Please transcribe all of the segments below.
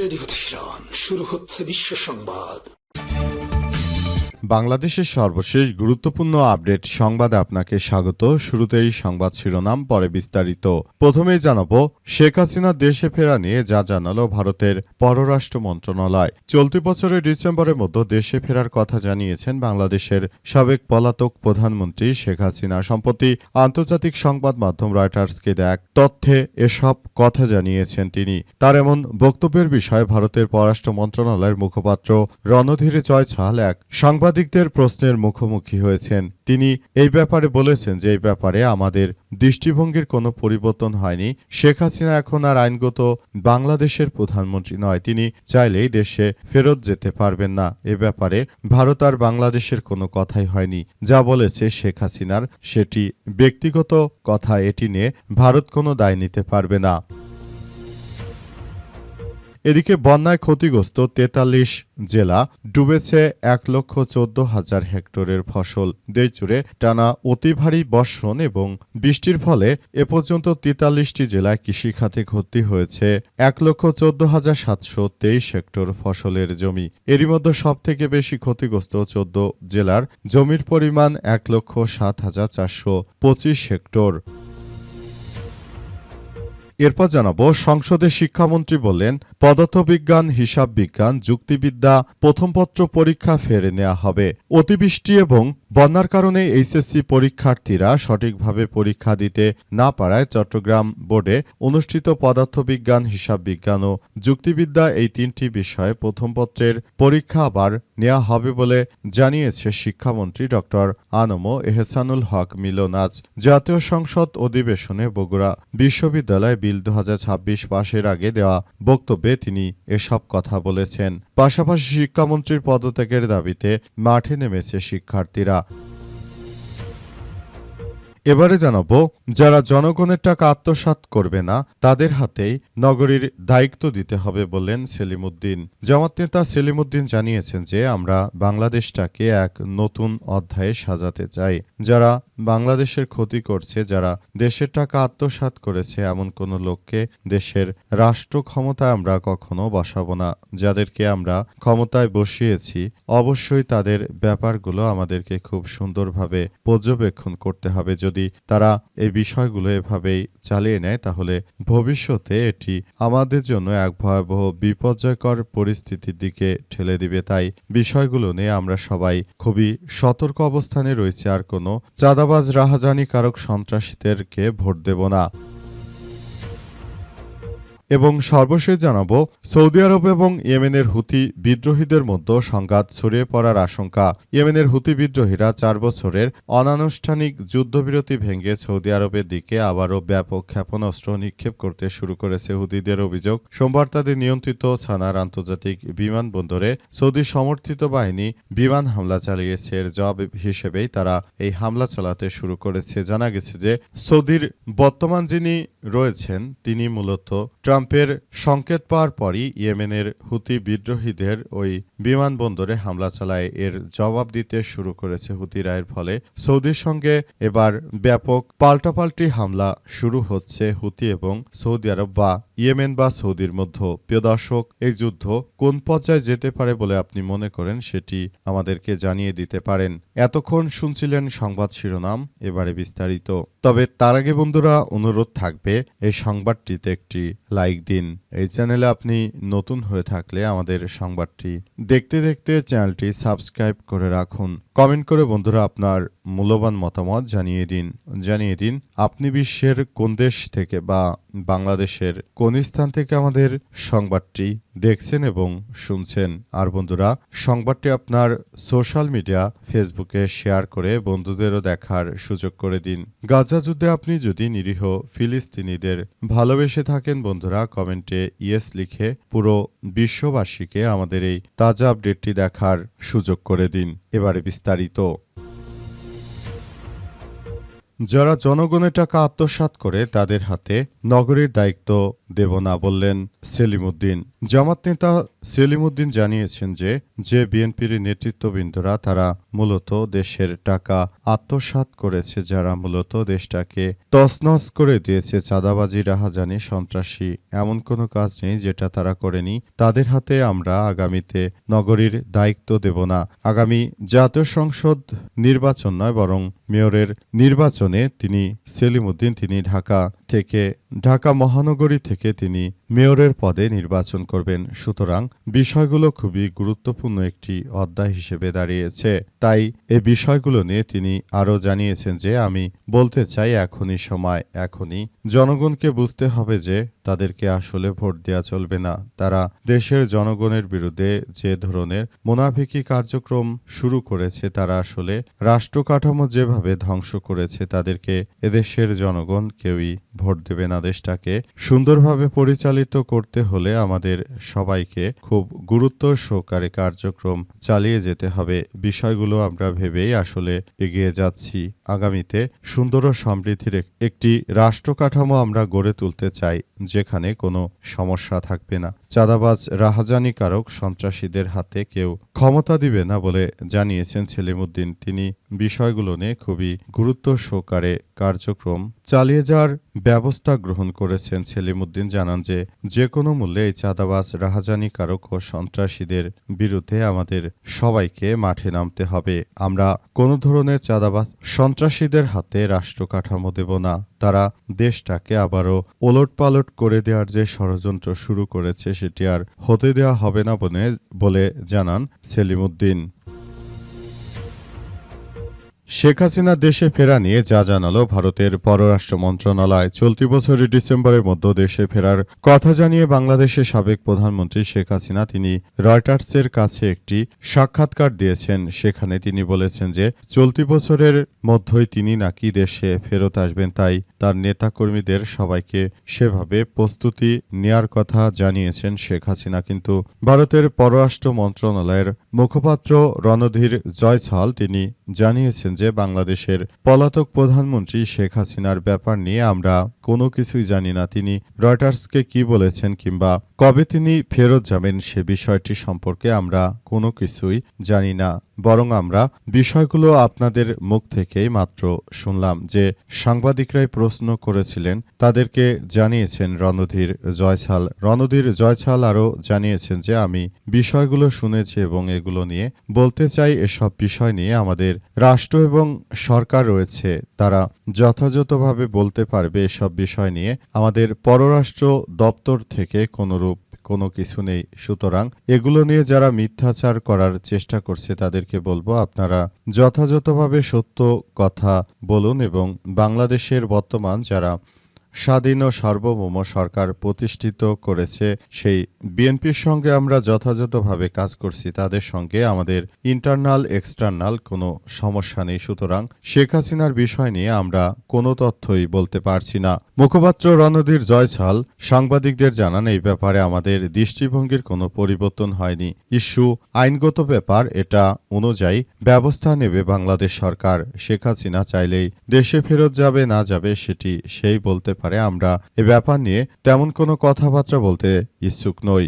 Radio Tehran, শুরু হচ্ছে বিশ্ব সংবাদ। বাংলাদেশের সর্বশেষ গুরুত্বপূর্ণ আপডেট সংবাদে আপনাকে স্বাগত। শুরুতেই সংবাদ শিরোনাম, পরে বিস্তারিত। প্রথমেই জানাবো শেখ হাসিনা দেশে ফেরা নিয়ে যা জানালো ভারতের পররাষ্ট্র মন্ত্রণালয়। চলতি বছরের ডিসেম্বরের মধ্যে দেশে ফেরার কথা জানিয়েছেন বাংলাদেশের সাবেক পলাতক প্রধানমন্ত্রী শেখ হাসিনা। সম্প্রতি আন্তর্জাতিক সংবাদ মাধ্যম রয়টার্সকে এক তথ্যে এসব কথা জানিয়েছেন তিনি। তার এমন বক্তব্যের বিষয়ে ভারতের পররাষ্ট্র মন্ত্রণালয়ের মুখপাত্র রণধীর জয়ছাল এক সাংবাদিকদের প্রশ্নের মুখোমুখি হয়েছেন। তিনি এই ব্যাপারে বলেছেন যে এই ব্যাপারে আমাদের দৃষ্টিভঙ্গির কোনো পরিবর্তন হয়নি। শেখ হাসিনা এখন আর আইনগত বাংলাদেশের প্রধানমন্ত্রী নয়। তিনি চাইলেই দেশে ফেরত যেতে পারবেন না। এ ব্যাপারে ভারত আর বাংলাদেশের কোনো কথাই হয়নি। যা বলেছে শেখ হাসিনার সেটি ব্যক্তিগত কথা, এটি নিয়ে ভারত কোনো দায় নিতে পারবে না। এদিকে বন্যায় ক্ষতিগ্রস্ত ৪৩ জেলা, ডুবেছে ১,১৪,০০০ হেক্টরের ফসল। দেশজুড়ে টানা অতি ভারী বর্ষণ এবং বৃষ্টির ফলে এ পর্যন্ত ৪৩টি জেলায় কৃষিখাতে ক্ষতি হয়েছে ১,১৪,৭২৩ হেক্টর ফসলের জমি। এরই মধ্যে সবথেকে বেশি ক্ষতিগ্রস্ত ১৪ জেলার জমির পরিমাণ ১,০৭,৪২৫ হেক্টর। এরপর জানাবো সংসদে শিক্ষামন্ত্রী বললেন পদার্থবিজ্ঞান, হিসাব বিজ্ঞান, যুক্তিবিদ্যা প্রথম পত্র পরীক্ষা ফেরে নেওয়া হবে। অতিবৃষ্টি এবং বন্যার কারণে এইচএসসি পরীক্ষার্থীরা সঠিকভাবে পরীক্ষা দিতে না পারায় চট্টগ্রাম বোর্ডে অনুষ্ঠিত পদার্থবিজ্ঞান, হিসাব বিজ্ঞান ও যুক্তিবিদ্যা এই তিনটি বিষয়ে প্রথম পত্রের পরীক্ষা আবার নেওয়া হবে বলে জানিয়েছে শিক্ষামন্ত্রী ড আনম এহসানুল হক মিলন। আজ জাতীয় সংসদ অধিবেশনে বগুড়া বিশ্ববিদ্যালয় বিল ২০২৬ পাশের আগে দেওয়া বক্তব্যে তিনি এসব কথা বলেছেন। পাশাপাশি শিক্ষামন্ত্রীর পদত্যাগের দাবিতে মাঠে নেমেছে শিক্ষার্থীরা। এবারে জানাবো যারা জনগণের টাকা আত্মসাৎ করবে না তাদের হাতেই নগরীর দায়িত্ব দিতে হবে বললেন সেলিম উদ্দিন। জামাত নেতা সেলিম উদ্দিন জানিয়েছেন যে আমরা বাংলাদেশটাকে এক নতুন অধ্যায়ে সাজাতে চাই। যারা বাংলাদেশের ক্ষতি করছে, যারা দেশের টাকা আত্মসাৎ করেছে, এমন কোনো লোককে দেশের রাষ্ট্র ক্ষমতায় আমরা কখনো বসাবো না। যাদেরকে আমরা ক্ষমতায় বসিয়েছি অবশ্যই তাদের ব্যাপারগুলো আমাদেরকে খুব সুন্দরভাবে পর্যবেক্ষণ করতে হবে। যদি তারা এই বিষয়গুলো এভাবেই চালিয়ে নেয় তাহলে ভবিষ্যতে এটি আমাদের জন্য এক ভয়াবহ বিপর্যয়কর পরিস্থিতির দিকে ঠেলে দিবে। তাই বিষয়গুলো নিয়ে আমরা সবাই খুবই সতর্ক অবস্থানে রয়েছে। আর কোনো চাঁদাবাজ, রাহাজানিকারক সন্ত্রাসীদেরকে ভোট দেব না। এবং সর্বশেষ জানাবো সৌদি আরব এবং ইয়েমেনের হুতি বিদ্রোহীদের মধ্যে সংঘাত ছড়িয়ে পড়ার আশঙ্কা। ইয়েমেনের হুতি বিদ্রোহীরা ৪ বছরের অনানুষ্ঠানিক যুদ্ধবিরতি ভেঙে সৌদি আরবের দিকে আবারও ব্যাপক ক্ষেপণাস্ত্র নিক্ষেপ করতে শুরু করেছে। হুতিদের অভিযোগ, সোমবার তাদের নিয়ন্ত্রিত সানার আন্তর্জাতিক বিমানবন্দরে সৌদি সমর্থিত বাহিনী বিমান হামলা চালিয়েছে। এর জবাব হিসেবেই তারা এই হামলা চালাতে শুরু করেছে। জানা গেছে যে সৌদির বর্তমান যিনি রয়েছেন তিনি মূলত ট্রাম্পের সংকেত পাওয়ার পরই ইয়েমেনের হুতি বিদ্রোহীদের ওই বিমানবন্দরে হামলা চালায়। এর জবাব দিতে শুরু করেছে হুতিরা। এর ফলে সৌদির সঙ্গে এবার ব্যাপক পাল্টাপাল্টি হামলা শুরু হচ্ছে হুতি এবং সৌদি আরব বা ইয়েমেন বা সৌদির মধ্যে। প্রিয় দর্শক, এই যুদ্ধ কোন পর্যায়ে যেতে পারে বলে আপনি মনে করেন সেটি আমাদেরকে জানিয়ে দিতে পারেন। এতক্ষণ শুনছিলেন সংবাদ শিরোনাম, এবারে বিস্তারিত। তবে তার আগে বন্ধুরা অনুরোধ থাকবে এই সংবাদটিতে একটি লাইক দিন। এই চ্যানেলে আপনি নতুন হয়ে থাকলে আমাদের সংবাদটি দেখতে দেখতে চ্যানেলটি সাবস্ক্রাইব করে রাখুন। কমেন্ট করে বন্ধুরা আপনার মূল্যবান মতামত জানিয়ে দিন আপনি বিশ্বের কোন দেশ থেকে বা বাংলাদেশের কোন স্থান থেকে আমাদের সংবাদটি দেখছেন এবং শুনছেন। আর বন্ধুরা সংবাদটি আপনার সোশ্যাল মিডিয়া ফেসবুকে শেয়ার করে বন্ধুদেরও দেখার সুযোগ করে দিন। গাজা যুদ্ধে আপনি যদি নিরীহ ফিলিস্তিনিদের ভালোবেসে থাকেন বন্ধুরা কমেন্টে ইয়েস লিখে পুরো বিশ্ববাসীকে আমাদের এই তাজা আপডেটটি দেখার সুযোগ করে দিন। এবারে বিস্তারিত। যারা জনগণের টাকা আত্মসাৎ করে তাদের হাতে নগরীর দায়িত্ব দেব না বললেন সেলিম উদ্দিন। জামাত নেতা সেলিম উদ্দিন জানিয়েছেন যে বিএনপির নেতৃত্ববৃন্দরা তারা মূলত দেশের টাকা আত্মসাৎ করেছে, যারা মূলত দেশটাকে তছনছ করে দিয়েছে, চাঁদাবাজি, রাহাজানি, সন্ত্রাসী, এমন কোনো কাজ নেই যেটা তারা করেনি। তাদের হাতে আমরা আগামীতে নগরীর দায়িত্ব দেব না। আগামী জাতীয় সংসদ নির্বাচন নয় বরং মেয়রের নির্বাচনে সেলিম উদ্দিন তিনি ঢাকা মহানগরী থেকে তিনি মেয়রের পদে নির্বাচন করবেন। সুতরাং বিষয়গুলো খুবই গুরুত্বপূর্ণ একটি অধ্যায় হিসেবে দাঁড়িয়েছে। তাই এই বিষয়গুলো নিয়ে তিনি আরও জানিয়েছেন যে আমি বলতে চাই এখনই সময়, এখনই জনগণকে বুঝতে হবে যে তাদেরকে আসলে ভোট দেওয়া চলবে না। তারা দেশের জনগণের বিরুদ্ধে যে ধরনের মুনাফিকি কার্যক্রম শুরু করেছে, তারা আসলে রাষ্ট্র কাঠামো যেভাবে ধ্বংস করেছে, তাদেরকে এদেশের জনগণ কেউই ভোট দেবে না। দেশটাকে সুন্দরভাবে পরিচালিত করতে হলে আমাদের সবাইকে খুব গুরুত্ব সহকারে কার্যক্রম চালিয়ে যেতে হবে। বিষয়গুলো আমরা ভেবেই আসলে এগিয়ে যাচ্ছি। আগামীতে সুন্দর ও সমৃদ্ধির একটি রাষ্ট্র কাঠামো আমরা গড়ে তুলতে চাই, যেখানে কোনো সমস্যা থাকবে না। চাঁদাবাজ, রাহাজানিকারক, সন্ত্রাসীদের হাতে কেউ ক্ষমতা দিবে না বলে জানিয়েছেন সেলিম উদ্দিন। তিনি বিষয়গুলো নিয়ে খুবই গুরুত্ব সহকারে কার্যক্রম চালিয়ে যাওয়ার ব্যবস্থা গ্রহণ করেছেন। সেলিম উদ্দিন জানান যে কোনো মূল্যে এই চাঁদাবাজ, রাহাজানিকারক ও সন্ত্রাসীদের বিরুদ্ধে আমাদের সবাইকে মাঠে নামতে হবে। আমরা কোনো ধরনের চাঁদাবাজ, সন্ত্রাসীদের হাতে রাষ্ট্র কাঠামো দেব না। তারা দেশটাকে আবারও ওলটপালট করে দেওয়ার যে ষড়যন্ত্র শুরু করেছে সেটি আর হতে দেওয়া হবে না বলে জানান সেলিম উদ্দিন। শেখ হাসিনা দেশে ফেরা নিয়ে যা জানালো ভারতের পররাষ্ট্র মন্ত্রণালয়। চলতি বছরের ডিসেম্বরের মধ্যে দেশে ফেরার কথা জানিয়ে বাংলাদেশের সাবেক প্রধানমন্ত্রী শেখ হাসিনা তিনি রয়টার্সের কাছে একটি সাক্ষাৎকার দিয়েছেন। সেখানে তিনি বলেছেন যে চলতি বছরের মধ্যেই তিনি নাকি দেশে ফেরত আসবেন, তাই তার নেতাকর্মীদের সবাইকে সেভাবে প্রস্তুতি নেয়ার কথা জানিয়েছেন শেখ হাসিনা। কিন্তু ভারতের পররাষ্ট্র মন্ত্রণালয়ের মুখপাত্র রণধীর জয়সওয়াল তিনি জানিয়েছেন যে বাংলাদেশের পলাতক প্রধানমন্ত্রী শেখ হাসিনার ব্যাপার নিয়ে আমরা কোনো কিছুই জানি না। তিনি রয়টার্সকে কি বলেছেন কিংবা কবে তিনি ফেরত যাবেন সে বিষয়টি সম্পর্কে আমরা কোনো কিছুই জানি না, বরং আমরা বিষয়গুলো আপনাদের মুখ থেকেই মাত্র শুনলাম। যে সাংবাদিকরাই প্রশ্ন করেছিলেন তাদেরকে জানিয়েছেন রণধীর জয়সওয়াল আরও জানিয়েছেন যে আমি বিষয়গুলো শুনেছি এবং এগুলো নিয়ে বলতে চাই। এসব বিষয় নিয়ে আমাদের রাষ্ট্র এবং সরকার রয়েছে, তারা যথাযথভাবে বলতে পারবে এসব বিষয় নিয়ে। আমাদের পররাষ্ট্র দপ্তর থেকে কোনো কিছু নেই। সুতরাং এগুলো নিয়ে যারা মিথ্যাচার করার চেষ্টা করছে তাদেরকে বলবো আপনারা যথাযথভাবে সত্য কথা বলুন এবং বাংলাদেশের বর্তমান যারা স্বাধীন ও সার্বভৌম সরকার প্রতিষ্ঠিত করেছে সেই বিএনপির সঙ্গে আমরা যথাযথভাবে কাজ করছি, তাদের সঙ্গে আমাদের ইন্টারনাল এক্সটার্নাল কোনো সমস্যা নেই। সুতরাং শেখ হাসিনার বিষয় নিয়ে আমরা কোনো তথ্যই বলতে পারছি না। মুখপাত্র রণধীর জয়সওয়াল সাংবাদিকদের জানান এই ব্যাপারে আমাদের দৃষ্টিভঙ্গির কোনো পরিবর্তন হয়নি। ইস্যু আইনগত ব্যাপার, এটা অনুযায়ী ব্যবস্থা নেবে বাংলাদেশ সরকার। শেখ হাসিনা চাইলেই দেশে ফেরত যাবে না যাবে সেটি সেই বলতে পারে, আমরা এ ব্যাপার নিয়ে তেমন কোনো কথাবার্তা বলতে ইচ্ছুক নই।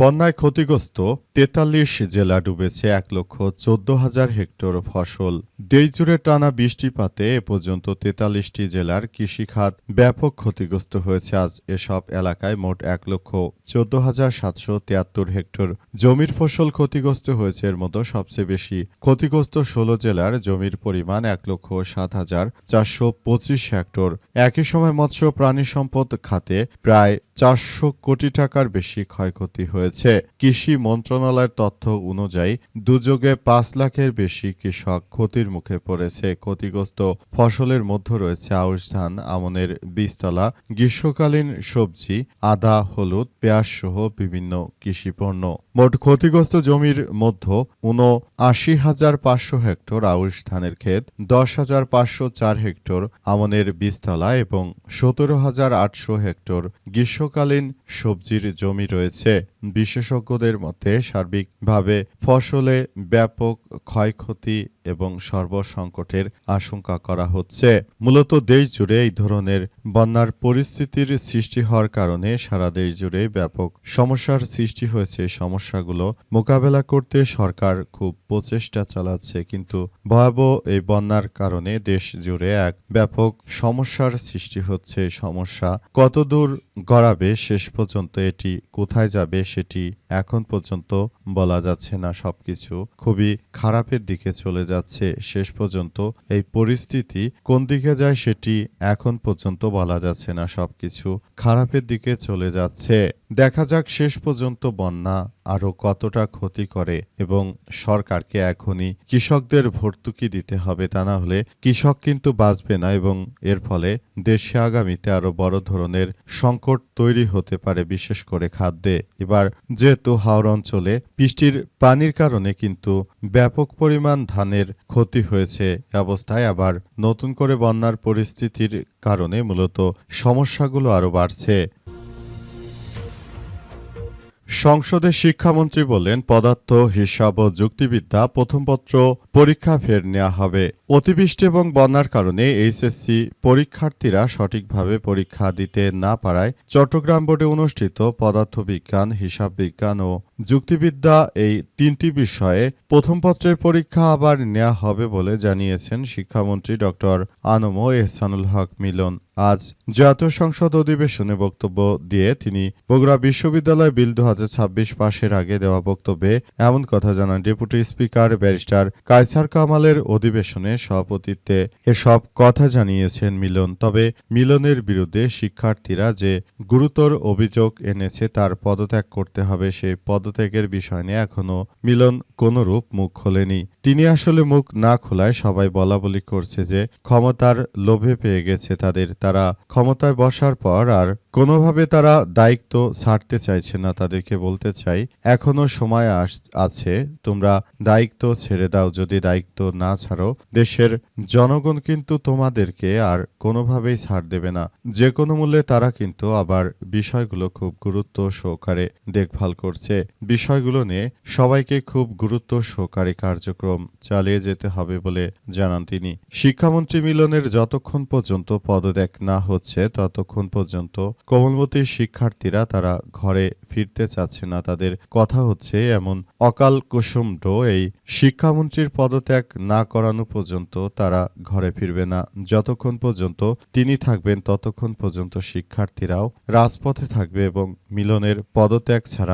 বন্যায় ক্ষতিগ্রস্ত ৪৩ জেলা ডুবেছে ১,১৪,০০০ হেক্টর ফসল। দেশজুড়ে টানা বৃষ্টিপাতে এ পর্যন্ত ৪৩টি জেলার কৃষিখাত ব্যাপক ক্ষতিগ্রস্ত হয়েছে। আজ এসব এলাকায় মোট ১,১৪,৭৭৩ হেক্টর জমির ফসল ক্ষতিগ্রস্ত হয়েছে। এর মধ্যে সবচেয়ে বেশি ক্ষতিগ্রস্ত ১৬ জেলার জমির পরিমাণ ১,০৭,৪২৫ হেক্টর। একই সময় মৎস্য প্রাণী সম্পদ খাতে প্রায় ৪০০ কোটি টাকার বেশি ক্ষয়ক্ষতি হয়েছে। কৃষি মন্ত্রণালয়ের তথ্য অনুযায়ী দুর্যোগে ৫ লাখের বেশি কৃষক ক্ষতির মুখে পড়েছে। ক্ষতিগ্রস্ত ফসলের মধ্যে রয়েছে আউশ ধান, আমনের বীজতলা, গ্রীষ্মকালীন সবজি, আদা, হলুদ, পেঁয়াজ সহ বিভিন্ন কৃষিপণ্য। মোট ক্ষতিগ্রস্ত জমির মধ্যে ৭৯,৫০০ হেক্টর আউশ ধানের ক্ষেত, ১০,৫০৪ হেক্টর আমনের বীজতলা এবং ১৭,৮০০ হেক্টর গ্রীষ্মকালীন সবজির জমি রয়েছে। বিশেষজ্ঞদের মতে সার্বিকভাবে ফসলে ব্যাপক ক্ষয়ক্ষতি এবং সর্বসংকটের আশঙ্কা করা হচ্ছে। মূলত দেশ জুড়ে এই ধরনের বন্যার পরিস্থিতির সৃষ্টি হওয়ার কারণে সারা দেশ জুড়ে ব্যাপক সমস্যার সৃষ্টি হয়েছে। সমস্যাগুলো মোকাবেলা করতে সরকার খুব প্রচেষ্টা চালাচ্ছে, কিন্তু ভয়াবহ এই বন্যার কারণে দেশ জুড়ে এক ব্যাপক সমস্যার সৃষ্টি হচ্ছে। সমস্যা কতদূর গড়াবে, শেষ পর্যন্ত এটি কোথায় যাবে সেটি এখন পর্যন্ত বলা যাচ্ছে না। সবকিছু খুবই খারাপের দিকে চলে যাচ্ছে। শেষ পর্যন্ত এই পরিস্থিতি কোন দিকে যায় সেটি এখন পর্যন্ত বলা যাচ্ছে না। সবকিছু খারাপের দিকে চলে যাচ্ছে। দেখা যাক শেষ পর্যন্ত বন্যা আরও কতটা ক্ষতি করে, এবং সরকারকে এখনই কৃষকদের ভর্তুকি দিতে হবে। তা না হলে কৃষক কিন্তু বাঁচবে না, এবং এর ফলে দেশে আগামীতে আরও বড় ধরনের সংকট তৈরি হতে পারে, বিশেষ করে খাদ্যে। এবার যেহেতু হাওর অঞ্চলে বৃষ্টির পানির কারণে কিন্তু ব্যাপক পরিমাণ ধানের ক্ষতি হয়েছে, এ অবস্থায় আবার নতুন করে বন্যার পরিস্থিতির কারণে মূলত সমস্যাগুলো আরও বাড়ছে। সংসদে শিক্ষামন্ত্রী বললেন, পদার্থ, হিসাব ও যুক্তিবিদ্যা প্রথম পত্র পরীক্ষা ফের নেওয়া হবে। অতিবৃষ্টি এবং বন্যার কারণে এইচএসসি পরীক্ষার্থীরা সঠিকভাবে পরীক্ষা দিতে না পারায় চট্টগ্রাম বোর্ডে অনুষ্ঠিত পদার্থবিজ্ঞান, হিসাব বিজ্ঞান ও যুক্তিবিদ্যা এই তিনটি বিষয়ে প্রথম পত্রের পরীক্ষা আবার নেওয়া হবে বলে জানিয়েছেন শিক্ষামন্ত্রী ডক্টর আনম এহসানুল হক মিলন। আজ জাতীয় সংসদ অধিবেশনে বক্তব্য দিয়ে তিনি বগুড়া বিশ্ববিদ্যালয় বিল 2026 পাশের আগে দেওয়া বক্তব্যে এমন কথা জানান। ডেপুটি স্পিকার ব্যারিস্টার কায়সার কামালের অধিবেশনে সভাপতিত্বে এসব কথা জানিয়েছেন মিলন। তবে মিলনের বিরুদ্ধে শিক্ষার্থীরা যে গুরুতর অভিযোগ এনেছে তার পদত্যাগ করতে হবে, সেই পদত্যাগের বিষয় নিয়ে এখনো মিলন কোনরূপ মুখ খোলেনি। তিনি আসলে মুখ না খোলায় সবাই বলাবলি করছে যে ক্ষমতার লোভে পেয়ে গেছে তাদের। তারা ক্ষমতায় বসার পর আর কোনোভাবে তারা দায়িত্ব ছাড়তে চাইছে না। তাদেরকে বলতে চাই, এখনো সময় আছে, তোমরা দায়িত্ব ছেড়ে দাও। যদি দায়িত্ব না ছাড়ো, দেশের জনগণ কিন্তু তোমাদেরকে আর কোনোভাবেই ছাড় দেবে না। যে কোনো মূল্যে তারা কিন্তু আবার বিষয়গুলো খুব গুরুত্ব সহকারে দেখভাল করছে। বিষয়গুলো নিয়ে সবাইকে খুব গুরুত্ব সহকারে কার্যক্রম চালিয়ে যেতে হবে বলে জানান তিনি। শিক্ষামন্ত্রী মিলনের যতক্ষণ পর্যন্ত পদত্যাগ না হচ্ছে ততক্ষণ পর্যন্ত কোমলমতি শিক্ষার্থীরা তারা ঘরে ফিরতে চাচ্ছে না। তাদের কথা হচ্ছে এমন অকাল কুসুমড এই শিক্ষামন্ত্রীর পদত্যাগ না করানো পর্যন্ত তারা ঘরে ফিরবে না। যতক্ষণ পর্যন্ত তিনি থাকবেন ততক্ষণ পর্যন্ত শিক্ষার্থীরাও রাজপথে থাকবে, এবং মিলনের পদত্যাগ ছাড়া